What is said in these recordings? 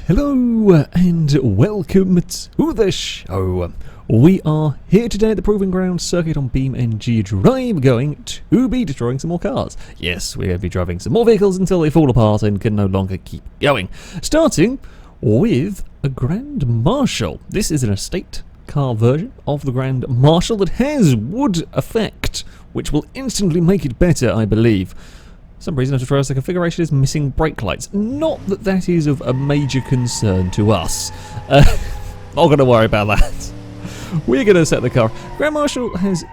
Hello and welcome to the show. We are here today at the Proving Ground circuit on BeamNG Drive, going to be destroying some more cars. Yes, we're going to be driving some more vehicles until they fall apart and can no longer keep going. Starting with a Grand Marshal. This is an estate car version of the Grand Marshal that has wood effect, which will instantly make it better, I believe. For some reason, as far as the configuration is missing brake lights. Not that that is of a major concern to us. Not going to worry about that. We're going to set the car. Grand Marshal has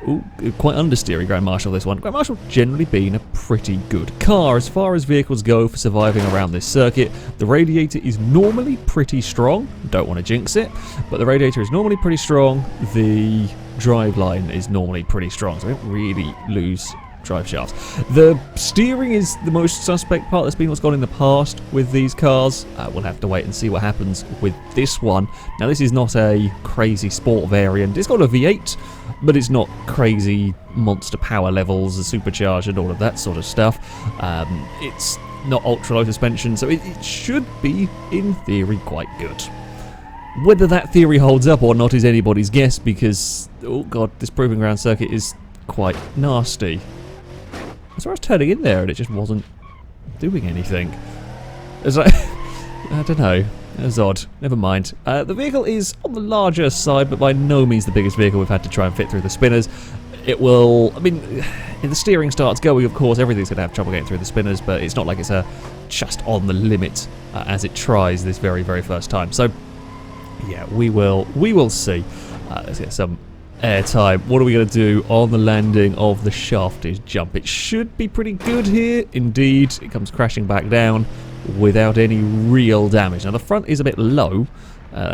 quite understeery Grand Marshal this one. Grand Marshal generally been a pretty good car as far as vehicles go for surviving around this circuit. The radiator is normally pretty strong. Don't want to jinx it, but the radiator is normally pretty strong. The driveline is normally pretty strong, so we don't really lose drive shafts. The steering is the most suspect part. That's been what's gone in the past with these cars. We'll have to wait and see what happens with this one. Now, this is not a crazy sport variant. It's got a V8, but it's not crazy monster power levels, a supercharged and all of that sort of stuff. It's not ultra low suspension, so it should be, in theory, quite good. Whether that theory holds up or not is anybody's guess, because, oh god, this Proving Ground circuit is quite nasty. So I was turning in there and it just wasn't doing anything. It's like, I don't know. It was odd. Never mind. The vehicle is on the larger side, but by no means the biggest vehicle we've had to try and fit through the spinners. It will, I mean, if the steering starts going, of course, everything's going to have trouble getting through the spinners, but it's not like it's just on the limit as it tries this very, very first time. So, yeah, we will see. Let's get some airtime. What are we going to do on the landing of the shafted jump? It should be pretty good here. Indeed, it comes crashing back down without any real damage. Now, the front is a bit low.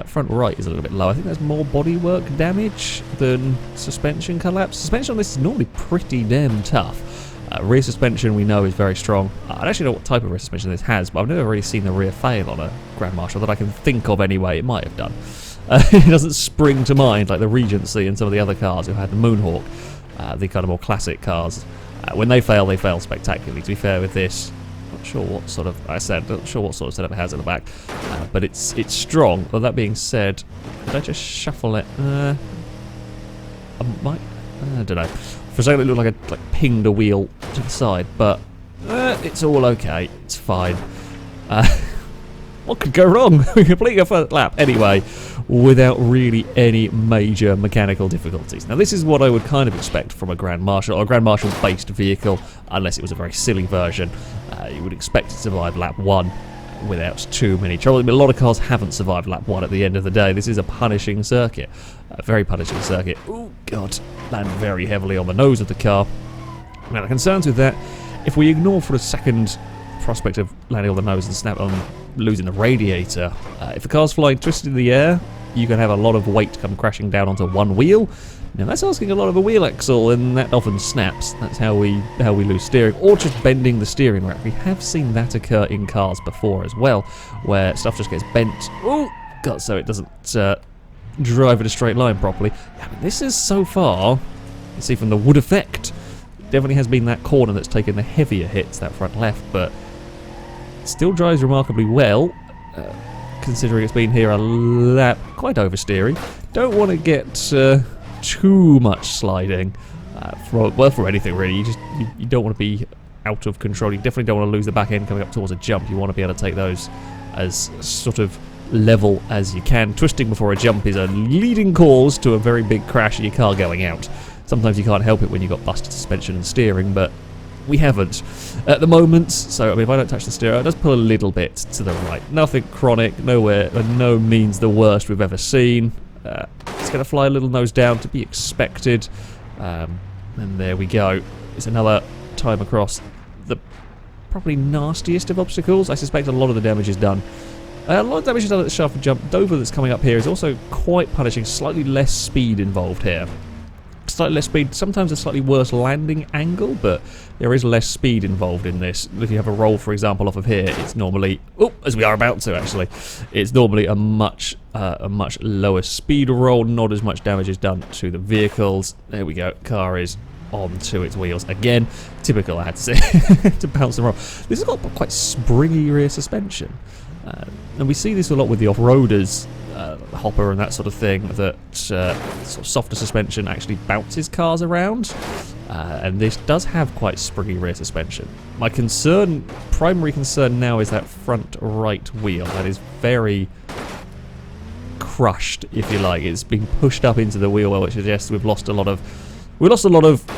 Front right is a little bit low. I think there's more bodywork damage than suspension collapse. Suspension on this is normally pretty damn tough. Rear suspension we know is very strong. I don't actually know what type of rear suspension this has, but I've never really seen the rear fail on a Grand Marshal that I can think of anyway. It might have done. It doesn't spring to mind like the Regency and some of the other cars who had the Moonhawk, the kind of more classic cars. When they fail spectacularly. To be fair with this, not sure what sort of not sure what sort of setup it has at the back, but it's strong. Well, that being said, did I just shuffle it? I don't know. For a second, it looked like I pinged a wheel to the side, but it's all okay. It's fine. What could go wrong? We completed a first lap anyway, without really any major mechanical difficulties. Now, this is what I would kind of expect from a Grand Marshal, or a Grand Marshal-based vehicle, unless it was a very silly version. You would expect it to survive lap 1 without too many trouble. I mean, a lot of cars haven't survived lap 1 at the end of the day. This is a punishing circuit, a very punishing circuit. Oh, God, land very heavily on the nose of the car. Now, the concerns with that, if we ignore for a second the prospect of landing on the nose and snap on losing the radiator, if the car's flying twisted in the air, you can have a lot of weight come crashing down onto one wheel. Now that's asking a lot of a wheel axle, and that often snaps. That's how we lose steering, or just bending the steering rack. We have seen that occur in cars before as well, where stuff just gets bent. Oh god, so it doesn't drive in a straight line properly. I mean, this is so far, you can see from the wood effect, definitely has been that corner that's taken the heavier hits, that front left, but it still drives remarkably well. Considering it's been here a lap, quite oversteering. Don't want to get too much sliding for anything really. You don't want to be out of control. You definitely don't want to lose the back end coming up towards a jump. You want to be able to take those as sort of level as you can. Twisting before a jump is a leading cause to a very big crash and your car going out. Sometimes you can't help it when you've got busted suspension and steering, but we haven't at the moment. So I mean, if I don't touch the steering, it does pull a little bit to the right. Nothing chronic, nowhere, by no means the worst we've ever seen. It's going to fly a little nose down, to be expected. And there we go. It's another time across the probably nastiest of obstacles. I suspect a lot of the damage is done. A lot of damage is done at the shaft and jump. Dover that's coming up here is also quite punishing. Slightly less speed involved here. Slightly less speed, sometimes a slightly worse landing angle, but there is less speed involved in this. If you have a roll, for example, off of here, it's normally, as we are about to actually, it's normally a much lower speed roll, not as much damage is done to the vehicles. There we go, car is onto its wheels. Again, typical, I had to say, to bounce and roll. This has got quite springy rear suspension. And we see this a lot with the off-roaders, hopper and that sort of thing, that sort of softer suspension actually bounces cars around. And this does have quite springy rear suspension. My primary concern now is that front right wheel. That is very crushed, if you like. It's been pushed up into the wheel well, which suggests we've lost a lot of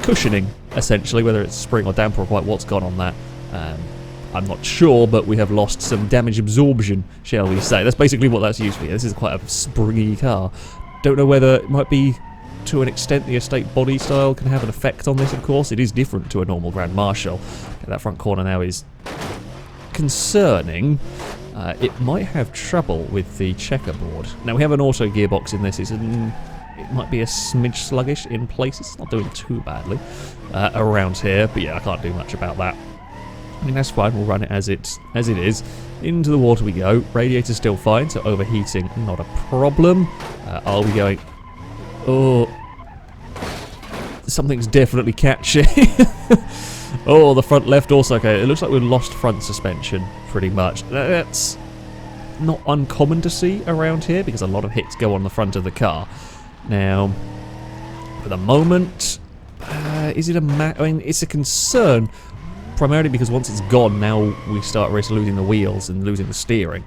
cushioning, essentially, whether it's spring or damper or quite what's gone on that. I'm not sure, but we have lost some damage absorption, shall we say. That's basically what that's used for. This is quite a springy car. Don't know whether it might be, to an extent, the estate body style can have an effect on this, of course. It is different to a normal Grand Marshal. That front corner now is concerning. It might have trouble with the checkerboard. Now, we have an auto gearbox in this. It might be a smidge sluggish in places. It's not doing too badly around here, but yeah, I can't do much about that. I mean, that's fine, we'll run it as it is. Into the water we go. Radiator's still fine, so overheating not a problem. Are we going... Oh... Something's definitely catching. Oh, the front left also. Okay, it looks like we've lost front suspension, pretty much. That's not uncommon to see around here, because a lot of hits go on the front of the car. Now, for the moment... is it a I mean, it's a concern... Primarily because once it's gone, now we start losing the wheels and losing the steering,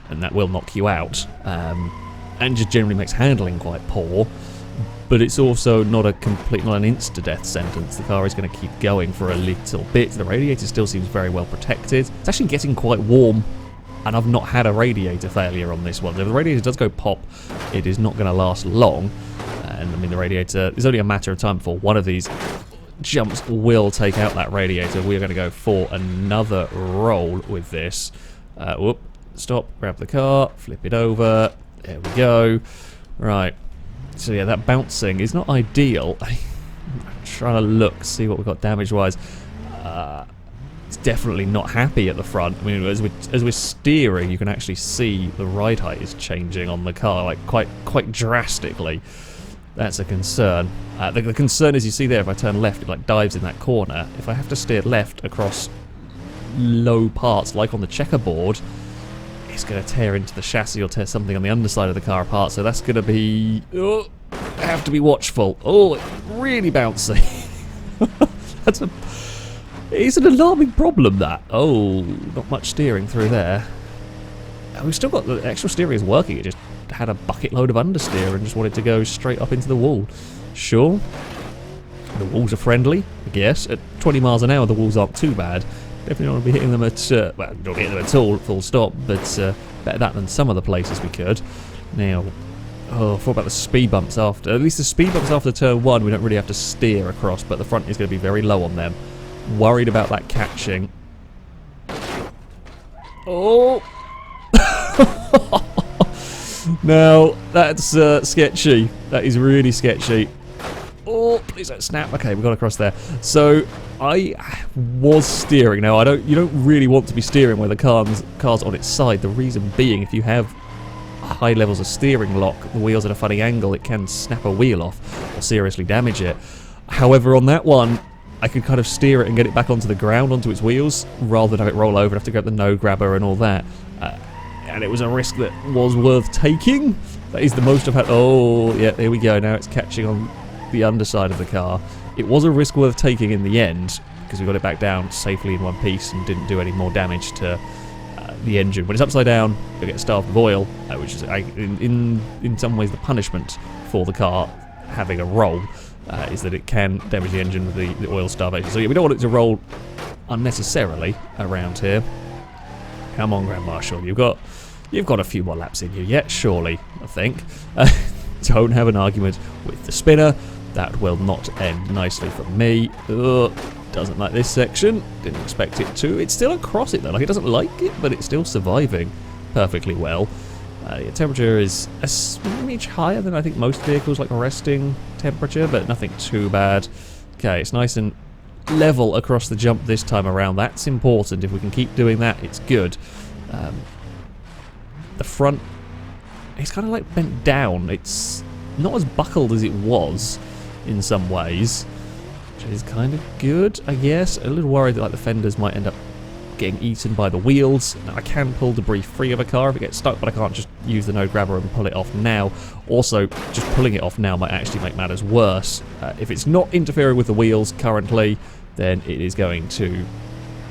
and that will knock you out, and just generally makes handling quite poor. But it's also not an insta-death sentence. The car is going to keep going for a little bit. The radiator still seems very well protected. It's actually getting quite warm, and I've not had a radiator failure on this one. If the radiator does go pop, it is not going to last long. And I mean, the radiator, it's only a matter of time before one of these jumps will take out that radiator. We're going to go for another roll with this. Whoop, stop, grab the car, flip it over. There we go. Right. So yeah, that bouncing is not ideal. I'm trying to look, see what we've got damage-wise. It's definitely not happy at the front. I mean, as we're steering, you can actually see the ride height is changing on the car, like quite drastically. That's a concern. The concern is, you see there, if I turn left, it like dives in that corner. If I have to steer left across low parts, like on the checkerboard, it's going to tear into the chassis or tear something on the underside of the car apart. So that's going to be... Oh, I have to be watchful. Oh, it's really bouncy. It's an alarming problem, that. Oh, not much steering through there. We've still got the extra steering is working. It just had a bucket load of understeer and just wanted to go straight up into the wall. Sure, the walls are friendly, I guess. At 20 miles an hour, the walls aren't too bad. Definitely don't want to be hitting them at, well, not hitting them at all, full stop, but better that than some other places we could. Now, oh, what about the speed bumps after? At least the speed bumps after turn 1, we don't really have to steer across, but the front is going to be very low on them. Worried about that catching. Oh! Now, that's sketchy. That is really sketchy. Oh, please don't snap. Okay, we got across there. So, I was steering. Now, you don't really want to be steering where the car's on its side. The reason being, if you have high levels of steering lock, the wheel's at a funny angle, it can snap a wheel off or seriously damage it. However, on that one, I could kind of steer it and get it back onto the ground, onto its wheels, rather than have it roll over and have to grab the no grabber and all that. And it was a risk that was worth taking. That is the most I've had. Oh, yeah, there we go. Now it's catching on the underside of the car. It was a risk worth taking in the end, because we got it back down safely in one piece and didn't do any more damage to the engine. When it's upside down, you get starved of oil, which is in some ways the punishment for the car having a roll, is that it can damage the engine with the oil starvation. So yeah, we don't want it to roll unnecessarily around here. Come on, Grand Marshal, you've got a few more laps in you yet, surely, I think. Don't have an argument with the spinner. That will not end nicely for me. Ugh, doesn't like this section. Didn't expect it to. It's still across it though. Like, it doesn't like it, but it's still surviving perfectly well. The temperature is a smidge higher than I think most vehicles, like resting temperature, but nothing too bad. Okay, it's nice and level across the jump this time around. That's important. If we can keep doing that, it's good. The front, it's kind of like bent down. It's not as buckled as it was in some ways. which is kind of good, I guess. A little worried that like the fenders might end up getting eaten by the wheels. Now, I can pull debris free of a car if it gets stuck, but I can't just use the node grabber and pull it off now. Also, just pulling it off now might actually make matters worse. If it's not interfering with the wheels currently, then it is going to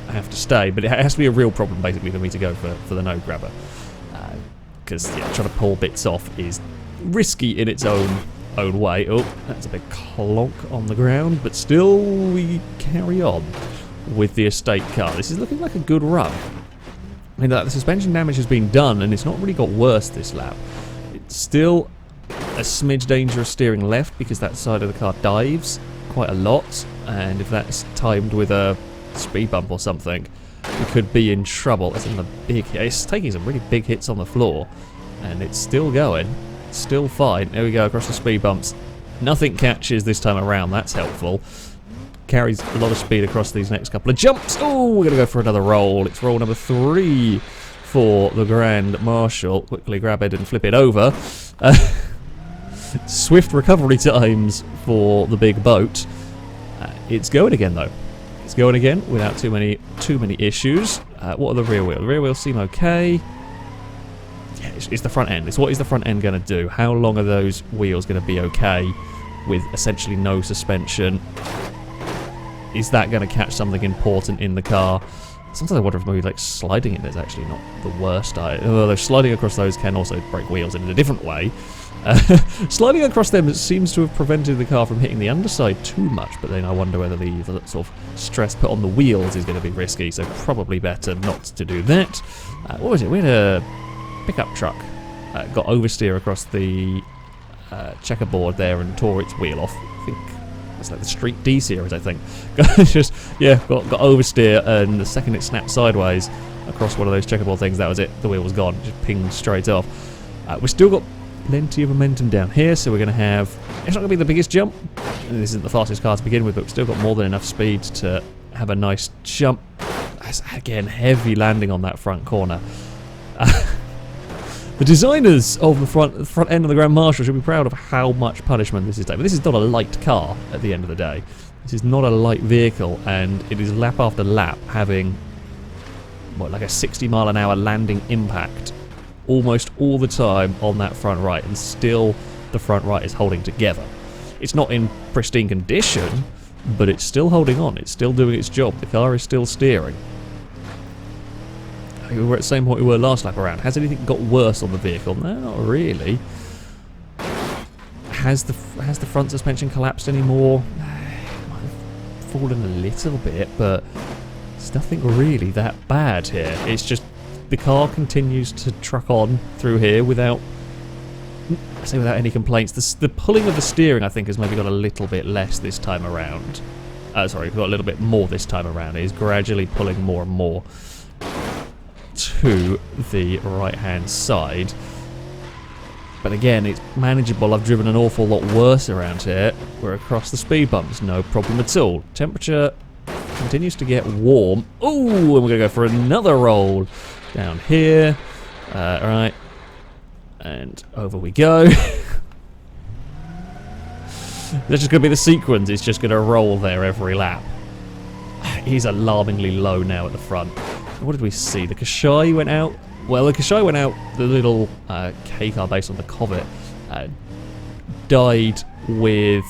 have to stay, but it has to be a real problem basically for me to go for the node grabber. Because yeah, trying to pull bits off is risky in its own way. Oh, that's a big clonk on the ground, but still we carry on with the estate car. This is looking like a good run. I mean, the suspension damage has been done, and it's not really got worse this lap. It's still a smidge dangerous steering left because that side of the car dives quite a lot, and if that's timed with a speed bump or something, we could be in trouble. It's in the big hit. It's taking some really big hits on the floor, and it's still going. It's still fine. There we go, across the speed bumps. Nothing catches this time around. That's helpful. Carries a lot of speed across these next couple of jumps. Oh, we're going to go for another roll. It's roll number 3 for the Grand Marshal. Quickly grab it and flip it over. Swift recovery times for the big boat. It's going again, though. It's going again without too many issues. What are the rear wheels? The rear wheels seem okay. Yeah, it's the front end. It's what is the front end going to do? How long are those wheels going to be okay with essentially no suspension? Is that going to catch something important in the car? Sometimes I wonder if maybe like sliding it is actually not the worst. Although sliding across those can also break wheels in a different way. Sliding across them seems to have prevented the car from hitting the underside too much, but then I wonder whether the sort of stress put on the wheels is going to be risky, so probably better not to do that. What was it? We had a pickup truck got oversteer across the checkerboard there and tore its wheel off. I think it's like the Street D series, I think. Just, yeah, got oversteer, and the second it snapped sideways across one of those checkerboard things, that was it. The wheel was gone, just pinged straight off. We've still got plenty of momentum down here, so we're going to have... It's not going to be the biggest jump. This isn't the fastest car to begin with, but we've still got more than enough speed to have a nice jump. That's, again, heavy landing on that front corner. The designers of the front end of the Grand Marshal should be proud of how much punishment this is taking. But this is not a light car at the end of the day. This is not a light vehicle, and it is lap after lap having, what, like a 60-mile-an-hour landing impact almost all the time on that front right, and still the front right is holding together. It's not in pristine condition, but it's still holding on. It's still doing its job. The car is still steering. We're at the same point we were last lap around. Has anything got worse on the vehicle? No, not really. Has the front suspension collapsed anymore? It might have fallen a little bit, but it's nothing really that bad here. It's just the car continues to truck on through here without any complaints. The pulling of the steering, I think, has maybe got a little bit less this time around. Sorry, got a little bit more this time around. It is gradually pulling more and more to the right-hand side. But again, it's manageable. I've driven an awful lot worse around here. We're across the speed bumps, no problem at all. Temperature continues to get warm. Ooh, and we're going to go for another roll down here. Alright. And over we go. That's just going to be the sequence. It's just going to roll there every lap. He's alarmingly low now at the front. What did we see? The Qashqai went out. Well, the Qashqai went out. The little K car based on the Covet died with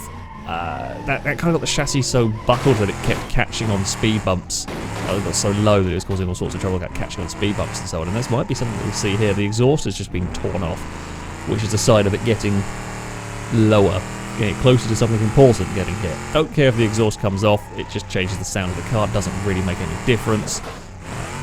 that kind of got the chassis so buckled that it kept catching on speed bumps. It got so low that it was causing all sorts of trouble, catching on speed bumps and so on. And this might be something that we see here. The exhaust has just been torn off, which is a sign of it getting lower, getting closer to something important getting hit. Don't care if the exhaust comes off. It just changes the sound of the car. It doesn't really make any difference.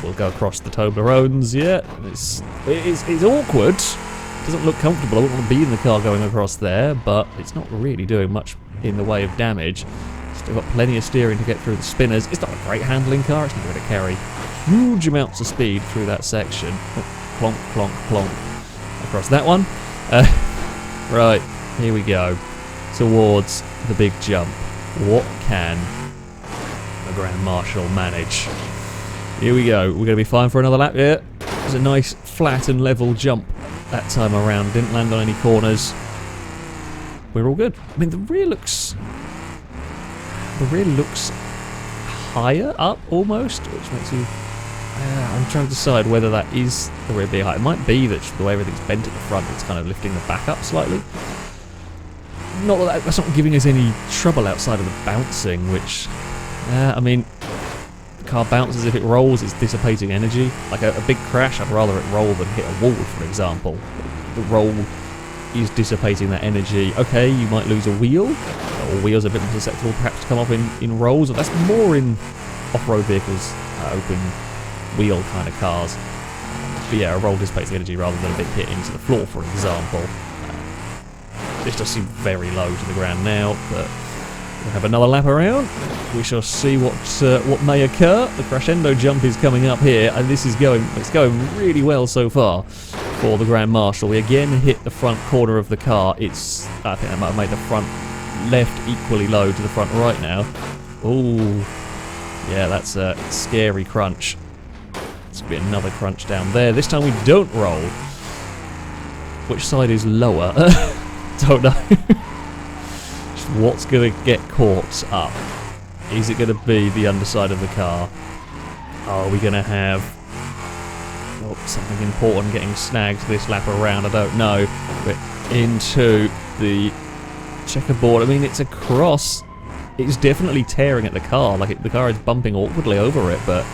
We'll go across the Toblerones, yeah. It's awkward. It doesn't look comfortable. I wouldn't want to be in the car going across there, but it's not really doing much in the way of damage. Still got plenty of steering to get through the spinners. It's not a great handling car. It's not going to carry huge amounts of speed through that section. Oh, clonk, clonk, clonk. Across that one. Right, here we go. Towards the big jump. What can the Grand Marshal manage? Here we go. We're going to be fine for another lap here. It was a nice flat and level jump that time around. Didn't land on any corners. We're all good. I mean, the rear looks the rear looks higher up almost, which makes you... I'm trying to decide whether that is the rear being high. It might be that the way everything's bent at the front, it's kind of lifting the back up slightly. Not that that's not giving us any trouble outside of the bouncing, which, I mean, the car bounces if it rolls, it's dissipating energy. Like a big crash, I'd rather it roll than hit a wall, for example. The roll is dissipating that energy. Okay, you might lose a wheel, or wheels are a bit more susceptible perhaps to come off in rolls, or that's more in off-road vehicles, open wheel kind of cars. But yeah, a roll dissipates the energy rather than a big hit into the floor, for example. This does seem very low to the ground now, but we'll have another lap around. We shall see what may occur. The Crescendo Jump is coming up here, and it's going really well so far for the Grand Marshal. We again hit the front corner of the car. I think that might have made the front left equally low to the front right now. Ooh, yeah, that's a scary crunch. It's going to be another crunch down there. This time we don't roll. Which side is lower? Don't know. Just what's going to get caught up? Is it going to be the underside of the car? Are we going to have something important getting snagged this lap around? I don't know. We're into the checkerboard. I mean, it's across. It's definitely tearing at the car. Like the car is bumping awkwardly over it, but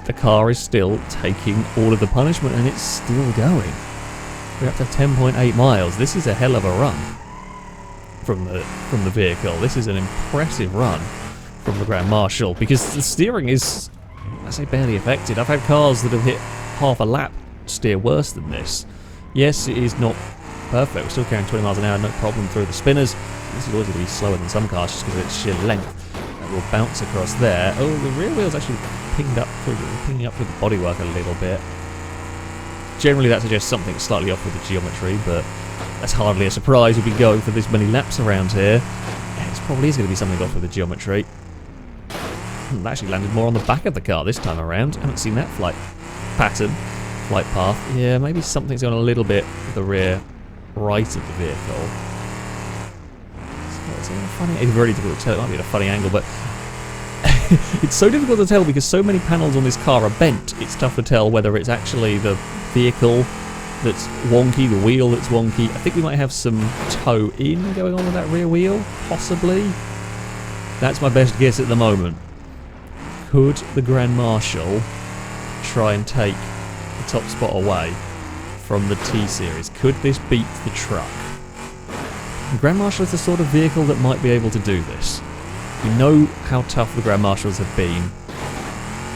the car is still taking all of the punishment, and it's still going. We're up to 10.8 miles. This is a hell of a run from the vehicle. This is an impressive run from the Grand Marshal, because the steering is, I say, barely affected. I've had cars that have hit half a lap steer worse than this. Yes, it is not perfect. We're still carrying 20 miles an hour, no problem through the spinners. This is always going to be slower than some cars just because of its sheer length. And we'll bounce across there. Oh, the rear wheel's actually pinging up through the bodywork a little bit. Generally that suggests something slightly off with the geometry, but that's hardly a surprise. We've been going for this many laps around here. It probably is going to be something off with the geometry. It actually landed more on the back of the car this time around. I haven't seen that flight path. Yeah, maybe something's going a little bit with the rear right of the vehicle. It's very difficult to tell. It might be at a funny angle, but it's so difficult to tell because so many panels on this car are bent. It's tough to tell whether it's actually the vehicle that's wonky, the wheel that's wonky. I think we might have some toe-in going on with that rear wheel, possibly. That's my best guess at the moment. Could the Grand Marshal try and take the top spot away from the T-Series? Could this beat the truck? The Grand Marshal is the sort of vehicle that might be able to do this. We know how tough the Grand Marshals have been.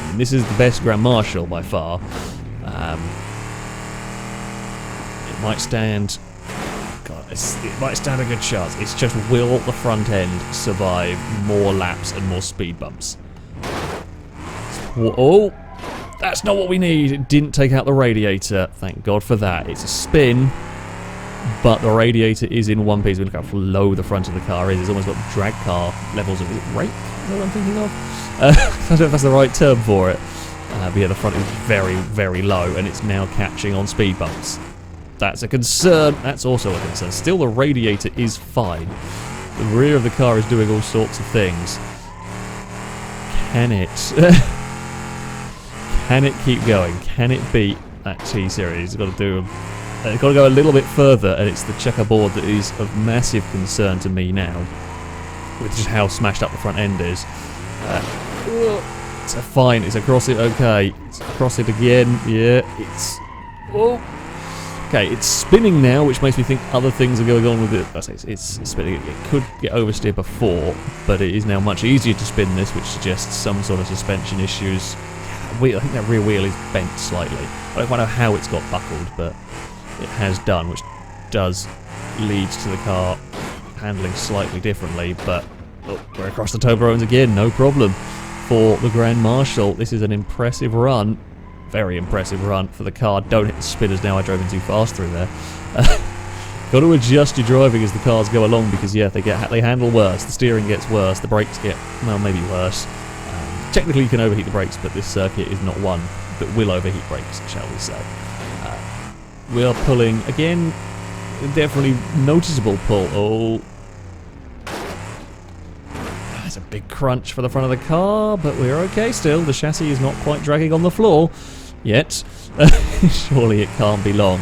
And this is the best Grand Marshal by far. It might stand... it might stand a good chance. It's just, will the front end survive more laps and more speed bumps? Oh! That's not what we need! It didn't take out the radiator. Thank God for that. It's a spin, but the radiator is in one piece. Look how low the front of the car is. It's almost got drag car levels of... Is it rake? Is that what I'm thinking of? I don't know if that's the right term for it. But yeah, the front is very, very low, and it's now catching on speed bumps. That's a concern. That's also a concern. Still, the radiator is fine. The rear of the car is doing all sorts of things. Can it... can it keep going? Can it beat that T-Series? It's got to do... It's got to go a little bit further, and it's the checkerboard that is of massive concern to me now, with just how smashed up the front end is. It's a fine. It's across it. Okay, it's across it again. Yeah, it's... Oh. Okay, it's spinning now, which makes me think other things are going on with it. It's spinning. It could get oversteered before, but it is now much easier to spin this, which suggests some sort of suspension issues. I think that rear wheel is bent slightly. I don't quite know how it's got buckled, but it has done, which does lead to the car handling slightly differently. But we're across the Toblerones again, no problem for the Grand Marshal. This is an impressive run. Very impressive run for the car. Don't hit the spinners now, I drove in too fast through there. Got to adjust your driving as the cars go along, because yeah, they handle worse, the steering gets worse, the brakes get, well, maybe worse. Technically you can overheat the brakes, but this circuit is not one that will overheat brakes, shall we say. We are pulling, again, definitely noticeable pull. Oh, It's a big crunch for the front of the car, but we're okay still. The chassis is not quite dragging on the floor yet. Surely it can't be long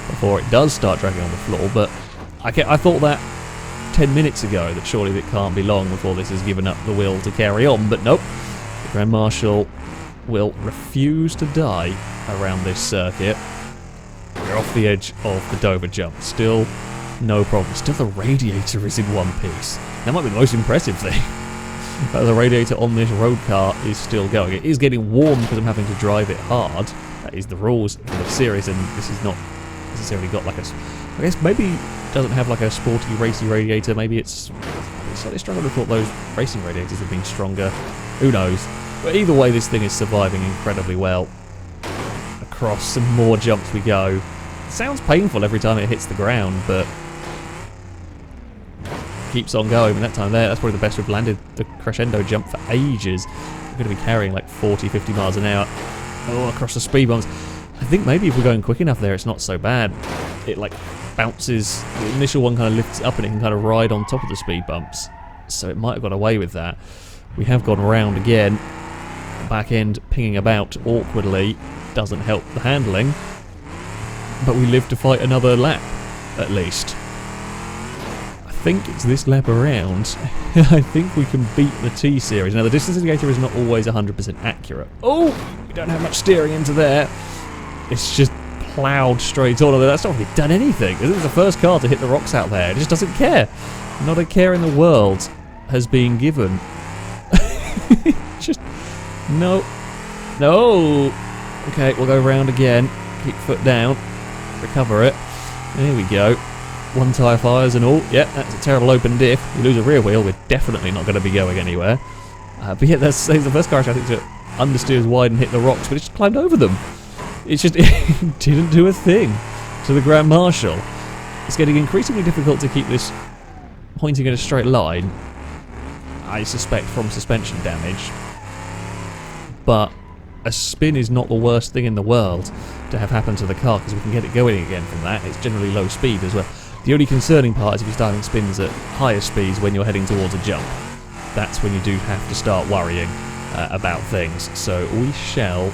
before it does start dragging on the floor, but I thought that 10 minutes ago, that surely it can't be long before this has given up the will to carry on, but nope. The Grand Marshal will refuse to die around this circuit. We're off the edge of the Dover Jump. Still no problem. Still the radiator is in one piece. That might be the most impressive thing. The radiator on this road car is still going. It is getting warm because I'm having to drive it hard. That is the rules of the series, and this is not necessarily got like a... I guess maybe it doesn't have like a sporty, racy radiator. Maybe it's slightly stronger. I thought those racing radiators have been stronger. Who knows? But either way, this thing is surviving incredibly well. Across some more jumps we go. It sounds painful every time it hits the ground, but keeps on going. And that time there, that's probably the best we've landed the Crescendo Jump for ages. We're going to be carrying like 40, 50 miles an hour across the speed bumps. I think maybe if we're going quick enough there, it's not so bad. It like bounces, the initial one kind of lifts up and it can kind of ride on top of the speed bumps. So it might have got away with that. We have gone round again. Back end pinging about awkwardly doesn't help the handling. But we live to fight another lap, at least. I think it's this lap around. I think we can beat the T-Series. Now the distance indicator is not always 100% accurate. Oh! We don't have much steering into there. It's just ploughed straight on. That's not really done anything. This is the first car to hit the rocks out there. It just doesn't care. Not a care in the world has been given. Just... No. No! Okay, we'll go round again. Keep foot down. Recover it. There we go. One tyre fires and all. Yep, that's a terrible open diff. We lose a rear wheel, we're definitely not going to be going anywhere. But yeah, that's the first car I think to understeers wide and hit the rocks, but it just climbed over them. It just it didn't do a thing to the Grand Marshal. It's getting increasingly difficult to keep this pointing in a straight line, I suspect from suspension damage. But a spin is not the worst thing in the world to have happen to the car, because we can get it going again from that. It's generally low speed as well. The only concerning part is if you're starting spins at higher speeds when you're heading towards a jump. That's when you do have to start worrying about things. So we shall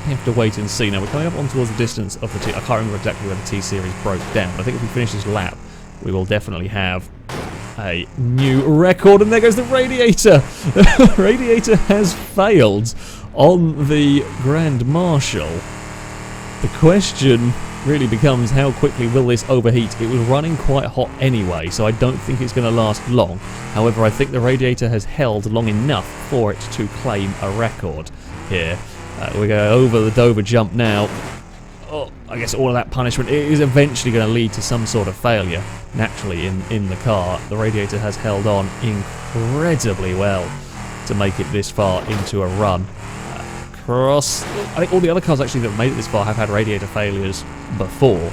have to wait and see. Now we're coming up on towards the distance of the T. I can't remember exactly where the T-Series broke down, but I think if we finish this lap, we will definitely have a new record. And there goes the radiator. The radiator has failed on the Grand Marshal. The question really becomes how quickly will this overheat? It was running quite hot anyway, so I don't think it's going to last long. However, I think the radiator has held long enough for it to claim a record here. We go over the Dover Jump now. Oh, I guess all of that punishment is eventually going to lead to some sort of failure naturally in the car. The radiator has held on incredibly well to make it this far into a run. Cross. I think all the other cars actually that have made it this far have had radiator failures before.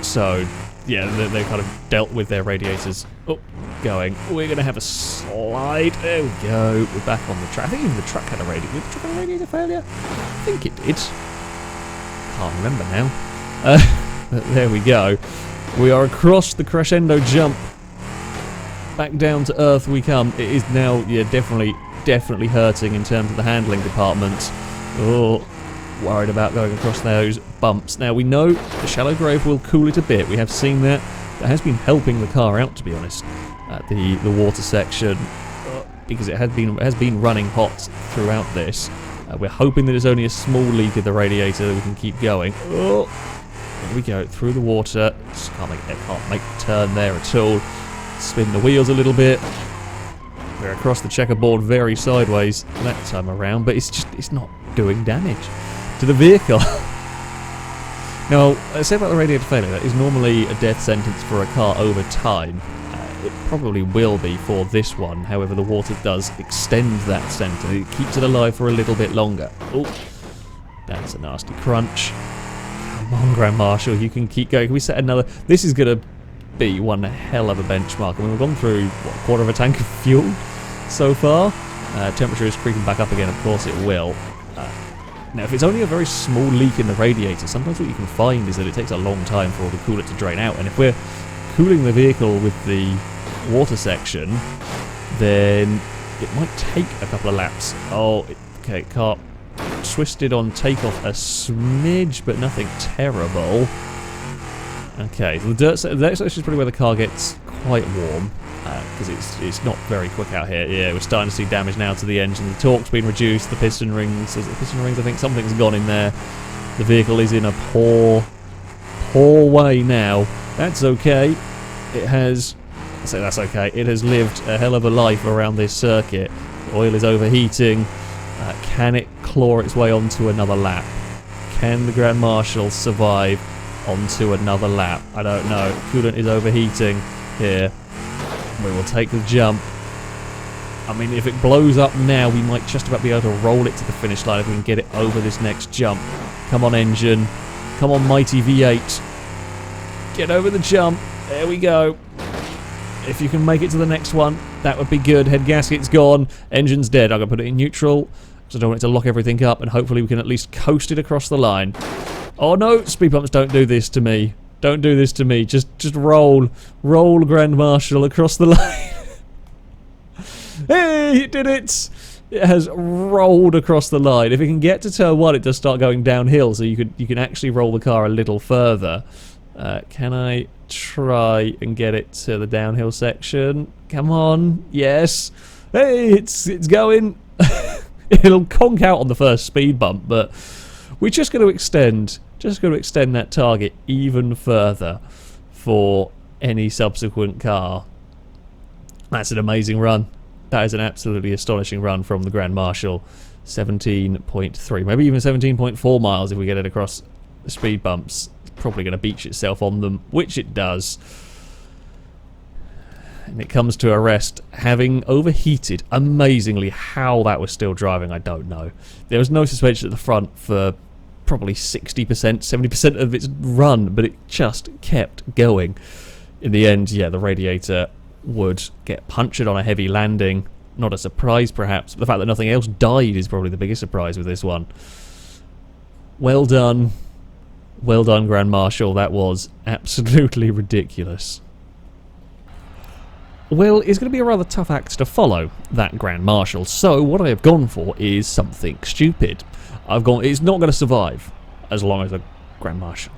So, yeah, they kind of dealt with their radiators. Oh, going. We're going to have a slide. There we go. We're back on the track. I think even the truck had a radiator. Did the truck have a radiator failure? I think it did. Can't remember now. But there we go. We are across the Crescendo Jump. Back down to earth we come. It is now, yeah, definitely hurting in terms of the handling department. Oh, worried about going across those bumps. Now we know the shallow grave will cool it a bit. We have seen that. That has been helping the car out, to be honest, at the water section, because it has been running hot throughout this. We're hoping that it's only a small leak of the radiator that we can keep going. Oh, there we go through the water. Just can't make the turn there at all. Spin the wheels a little bit. We're across the checkerboard very sideways that time around, but it's not doing damage to the vehicle. Now, I say about the radiator failure, that is normally a death sentence for a car over time. It probably will be for this one, however the water does extend that sentence. It keeps it alive for a little bit longer. Oh, that's a nasty crunch. Come on, Grand Marshal, you can keep going. Can we set another? This is going to be one hell of a benchmark. I mean, we've gone through, what, a quarter of a tank of fuel so far. Temperature is creeping back up again, of course it will. Now, if it's only a very small leak in the radiator, sometimes what you can find is that it takes a long time for all the coolant to drain out, and if we're cooling the vehicle with the water section, then it might take a couple of laps. Oh, okay, car twisted on takeoff a smidge, but nothing terrible. Okay, so the next section is probably where the car gets quite warm, because it's not very quick out here. Yeah, we're starting to see damage now to the engine. The torque's been reduced, the piston rings, is it the piston rings? I think something's gone in there. The vehicle is in a poor way now. That's okay. It has, I say that's okay, it has lived a hell of a life around this circuit. The oil is overheating. Can it claw its way onto another lap? Can the Grand Marshal survive onto another lap? I don't know. Coolant is overheating here. We will take the jump. I mean, if it blows up now, we might just about be able to roll it to the finish line if we can get it over this next jump. Come on, engine. Come on, mighty V8. Get over the jump. There we go. If you can make it to the next one, that would be good. Head gasket's gone. Engine's dead. I'm going to put it in neutral, because I don't want it to lock everything up, and hopefully we can at least coast it across the line. Oh no, speed bumps, don't do this to me. Don't do this to me. Just roll. Roll, Grand Marshal, across the line. Hey, it did it! It has rolled across the line. If it can get to turn 1, it does start going downhill, so you can actually roll the car a little further. Can I try and get it to the downhill section? Come on, yes. Hey, it's going. It'll conk out on the first speed bump, but we're just going to extend that target even further for any subsequent car. That's an amazing run. That is an absolutely astonishing run from the Grand Marshal. 17.3, maybe even 17.4 miles if we get it across the speed bumps. Probably going to beach itself on them, which it does. And it comes to a rest, having overheated amazingly. How that was still driving, I don't know. There was no suspension at the front for probably 60%, 70% of its run, but it just kept going. In the end, yeah, the radiator would get punctured on a heavy landing. Not a surprise, perhaps. But the fact that nothing else died is probably the biggest surprise with this one. Well done. Well done, Grand Marshal. That was absolutely ridiculous. Well, it's going to be a rather tough act to follow, that Grand Marshal. So what I have gone for is something stupid. It's not going to survive as long as a Grand Marshal.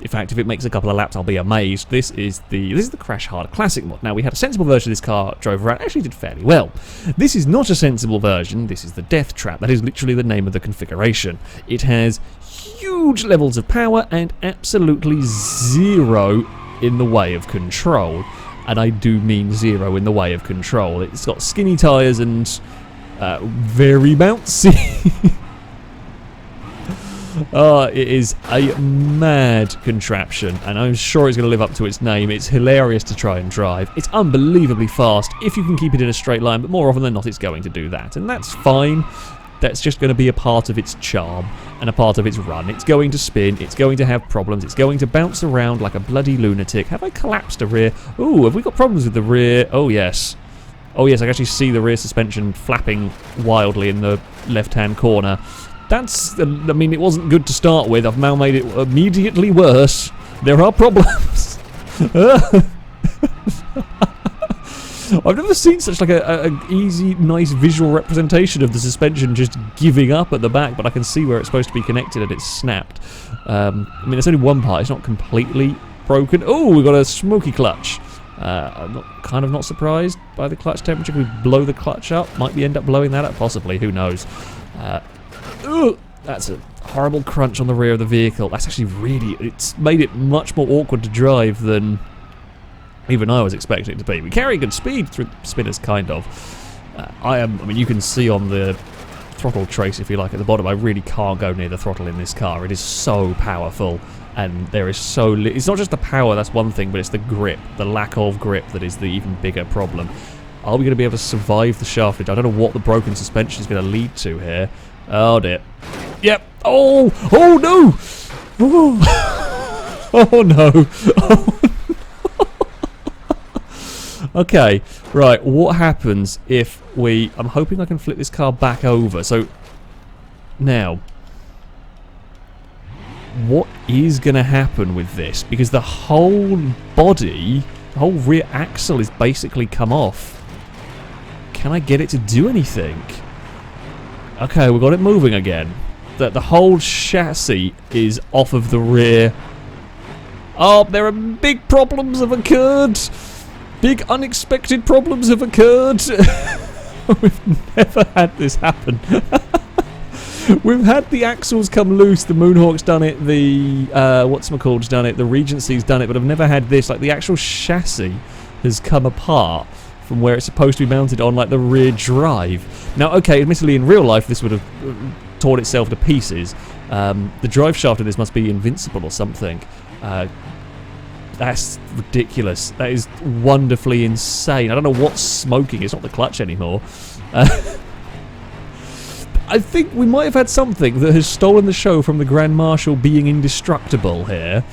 In fact, if it makes a couple of laps, I'll be amazed. This is the Crash Hard Classic mod. Now, we had a sensible version of this car, drove around, actually did fairly well. This is not a sensible version, this is the Death Trap. That is literally the name of the configuration. It has huge levels of power and absolutely zero in the way of control. And I do mean zero in the way of control. It's got skinny tyres and very bouncy. It is a mad contraption, and I'm sure it's going to live up to its name. It's hilarious to try and drive. It's unbelievably fast if you can keep it in a straight line, but more often than not it's going to do that, and that's fine. That's just going to be a part of its charm and a part of its run. It's going to spin, it's going to have problems, it's going to bounce around like a bloody lunatic. Have I collapsed a rear? Ooh, have we got problems with the rear? Oh yes. Oh yes, I can actually see the rear suspension flapping wildly in the left-hand corner. That's, I mean, it wasn't good to start with. I've now made it immediately worse. There are problems. I've never seen such like a easy, nice visual representation of the suspension just giving up at the back, but I can see where it's supposed to be connected and it's snapped. I mean, there's only one part. It's not completely broken. Oh, we've got a smoky clutch. I'm kind of not surprised by the clutch temperature. We blow the clutch up. Might we end up blowing that up? Possibly. Who knows? That's a horrible crunch on the rear of the vehicle. That's actually it's made it much more awkward to drive than even I was expecting it to be. We carry good speed through spinners, kind of. I mean, you can see on the throttle trace, if you like, at the bottom, I really can't go near the throttle in this car. It is so powerful, and there is so it's not just the power, that's one thing, but it's the grip, the lack of grip that is the even bigger problem. Are we going to be able to survive the shaft? I don't know what the broken suspension is going to lead to here. Oh dear. Yep. Oh! Oh no! Oh, oh no! Oh. Okay, right, what happens if I'm hoping I can flip this car back over. So, now, what is going to happen with this? Because the whole body, the whole rear axle is basically come off. Can I get it to do anything? Okay, we got it moving again. The whole chassis is off of the rear. Oh, there are big problems have occurred. Big unexpected problems have occurred. We've never had this happen. We've had the axles come loose, the Moonhawk's done it, the whatchamacallit's done it, the Regency's done it, but I've never had this. Like, the actual chassis has come apart from where it's supposed to be mounted on, like, the rear drive. Now, okay, admittedly in real life this would have torn itself to pieces. The drive shaft of this must be invincible or something. That's ridiculous. That is wonderfully insane. I don't know what's smoking. It's not the clutch anymore. I think we might have had something that has stolen the show from the Grand Marshal being indestructible here.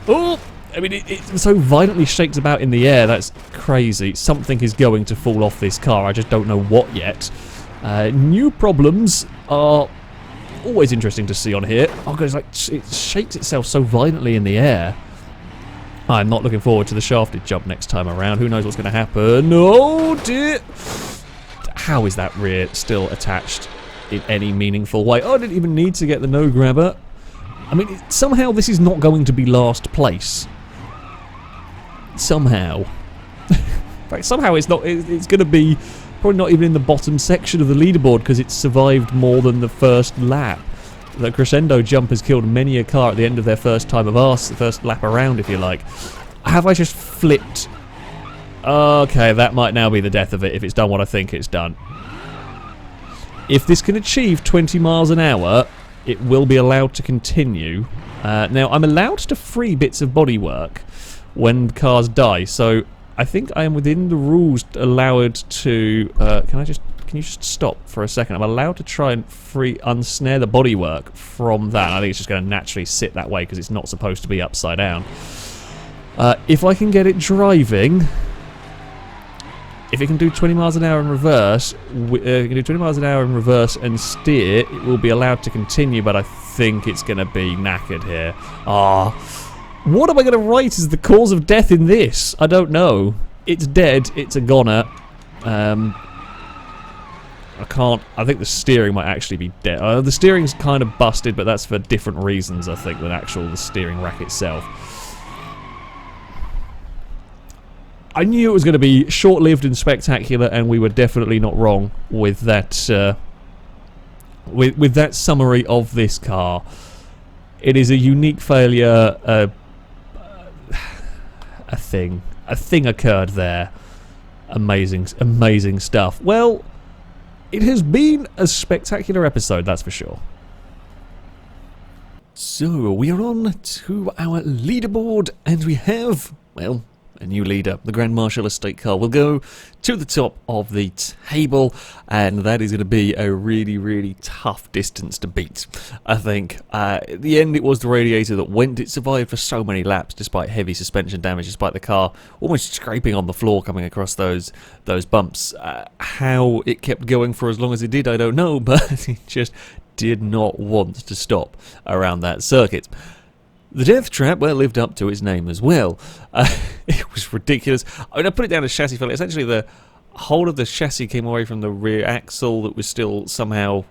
Oh! I mean, it so violently shakes about in the air. That's crazy. Something is going to fall off this car. I just don't know what yet. New problems are always interesting to see on here. Oh, God, it shakes itself so violently in the air. I'm not looking forward to the shafted jump next time around. Who knows what's going to happen? Oh, dear! How is that rear still attached in any meaningful way? Oh, I didn't even need to get the no grabber. I mean, somehow this is not going to be last place. Somehow. In fact, somehow it's not. It's going to be probably not even in the bottom section of the leaderboard because it's survived more than the first lap. The Crescendo Jump has killed many a car at the end of their first time of arse, the first lap around, if you like. Have I just flipped? Okay, that might now be the death of it if it's done what I think it's done. If this can achieve 20 miles an hour, it will be allowed to continue. Now, I'm allowed to free bits of bodywork when cars die, so I think I am within the rules allowed to... Can you just stop for a second? I'm allowed to try and unsnare the bodywork from that. I think it's just going to naturally sit that way because it's not supposed to be upside down. If I can get it driving... If it can do 20 miles an hour in reverse, it can do 20 miles an hour in reverse and steer, it will be allowed to continue, but I think it's going to be knackered here. What am I going to write as the cause of death in this? I don't know. It's dead. It's a goner. I think the steering might actually be dead. The steering's kind of busted, but that's for different reasons, I think, than the steering rack itself. I knew it was going to be short-lived and spectacular, and we were definitely not wrong with that. With that summary of this car, it is a unique failure. A thing occurred there. Amazing stuff. Well, it has been a spectacular episode, that's for sure. So we are on to our leaderboard, and we have, well, a new leader. The Grand Marshal estate car will go to the top of the table, and that is going to be a really tough distance to beat, I think. At the end, it was the radiator that went. It survived for so many laps despite heavy suspension damage, despite the car almost scraping on the floor coming across those bumps. How it kept going for as long as it did, I don't know, but it just did not want to stop around that circuit. The death trap, well, lived up to its name as well. It was ridiculous. I mean, I put it down as chassis failure. Essentially, the whole of the chassis came away from the rear axle that was still somehow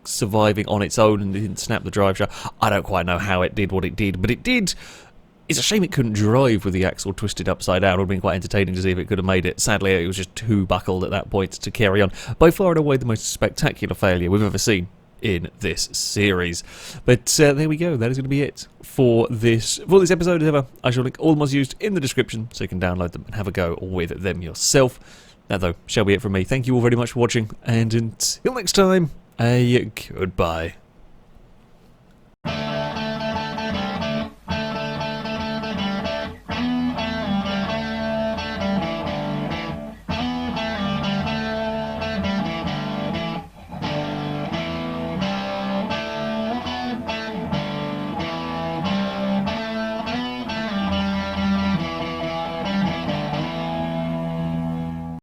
surviving on its own and didn't snap the drive shaft. I don't quite know how it did what it did, but it did. It's a shame it couldn't drive with the axle twisted upside down. It would have been quite entertaining to see if it could have made it. Sadly, it was just too buckled at that point to carry on. By far and away the most spectacular failure we've ever seen in this series. But there we go. That is going to be it for this episode as ever. I shall link all the mods used in the description so you can download them and have a go with them yourself. That, though, shall be it from me. Thank you all very much for watching, and until next time, a goodbye.